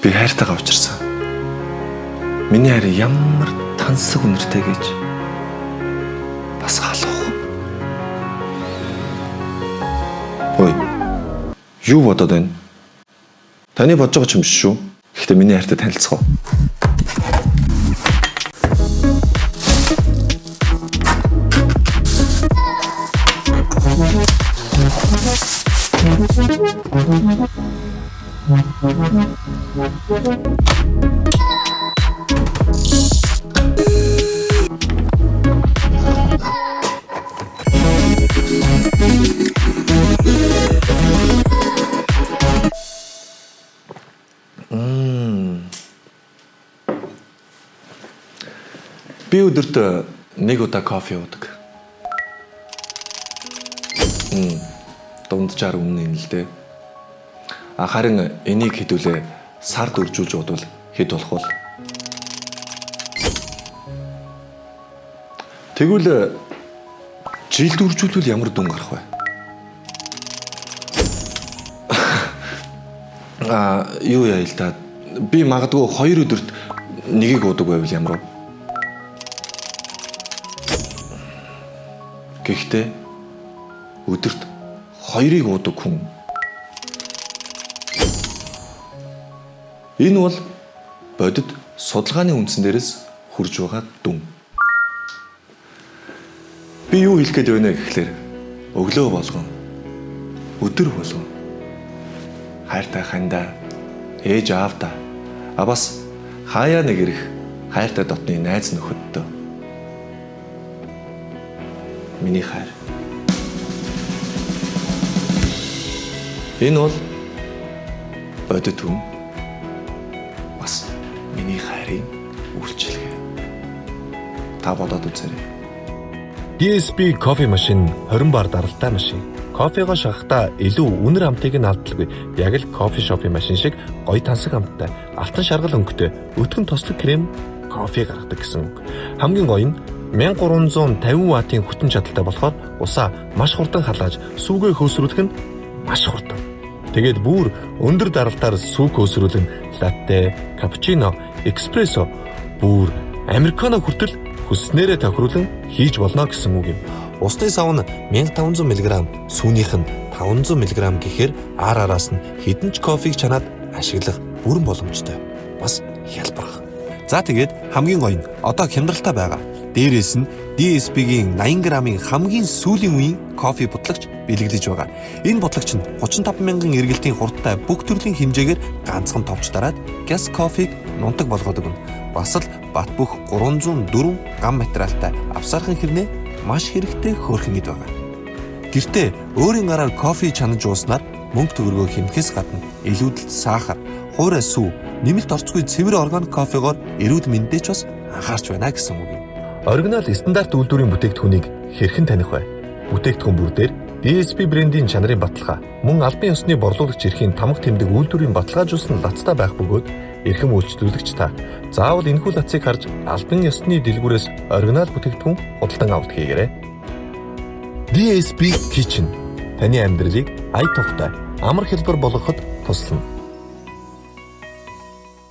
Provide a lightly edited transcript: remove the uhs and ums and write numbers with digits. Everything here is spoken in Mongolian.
би хайртайгаа учирсан. Миний хайр ямар тансаг үнэртэй гэж бас халах. Ой. Юу бодоод байна? Таны бодож байгаа ч юм шүү. Гэхдээ миний хайртай танилцах уу? Би өдөрт нэг удаа кофе уудаг. Дунджаар өмнө л дээ. Харин энийг хэдүүлээ сард үржүүлж удвал хэд болох вэ? Тэгвэл жилд үржүүлвэл ямар дүн гарах вэ? Юу яа л та. Би магадгүй 2 өдөрт нэгийг уудаг байвал ямар вэ? Гэхдээ өдөрт 2-ыг уудаг хүн. Энэ бол бодит судалгааны үндсэн дээрээс хурж байгаа дүн. Би юу хэлэх гээд байна гэхлээр өглөө болгон өдөр болгон хайртай хандаа ээж аавда бас хаяа нэг ирэх хайртай дотны найз нөхөддөө миний хайр. Энэ бол бодит хүн бас миний хайрын үйлчилгээ. Та бодоод үзээрэй. DSP кофе машин 20 бар даралтай машин. Кофего шахахтаа илүү үнэр амтыг нь алдалгүй. Яг л кофе шопын машин шиг гоё тансаг амттай, алтан шаргал өнгөтэй, өтгөн тослог крем кофе гаргадаг гэсэн үг. Хамгийн гоё нь 1350 ваттын хүчин чадалтай болохоор усаа маш хурдан халааж сүүгээ хөөсрүүлэх нь маш хурдан. Тэгээд бүр өндөр даралтаар сүүг хөөсрүүлэн латте, капучино, эспрессо, бүр американо хүртэл хүснээрээ тохируулан хийж болно гэсэн үг юм. Усны сав нь 1500 мг, сүүнийх нь 500 мг гэхээр араас нь хэдэн ч кофег чанаад ашиглах бүрэн боломжтой. Бас хялбарх. За тэгээд хамгийн гоё нь одоо хямдралтай байгаа. Дээрээс нь DSP-гийн 80 грамын хамгийн сүүлийн үеийн кофе бутлагч бэлэглэж байгаа. Энэ бутлагч нь 35 мянган эргэлтийн хурдтай бүх төрлийн хэмжээгээр ганцхан товч дараад газ кофег нунтаг болгодог нь. Бас л бат бөх 304 гам материалтай авсаархан хэрнээ маш хэрэгтэй хөөрхөн эд байгаа. Гэртээ өөрийн гараар кофе чанаж ууснаар мөнгө төгрөгөө хэмнэхээс гадна илүүдэлт сахар, хуурай сүү, нэмэлт орцгүй цэвэр органик кофегоор эрүүл мэндэд ч бас анхаарч байна гэсэн үг юм. Оригинал стандарт үйлдвэрийн бүтээгдэхүүнийг хэрхэн таних вэ? Бүтээгдэхүүн бүр дээр DSP брендийн чанарын баталгаа, мөн албан ёсны борлуулагч эрхийн тамга тэмдэг үйлдвэрийн баталгаажуулсан лацтай байх бөгөөд эрхэм үйлчлүүлэгч та заавал энэхүү лацыг харж албан ёсны дэлгүүрээс оригинал бүтээгдэхүүн худалдан авалт хийгээрэй. DSP Kitchen таны амьдралыг ая тухтай, амар хэлбэр болгоход туслана.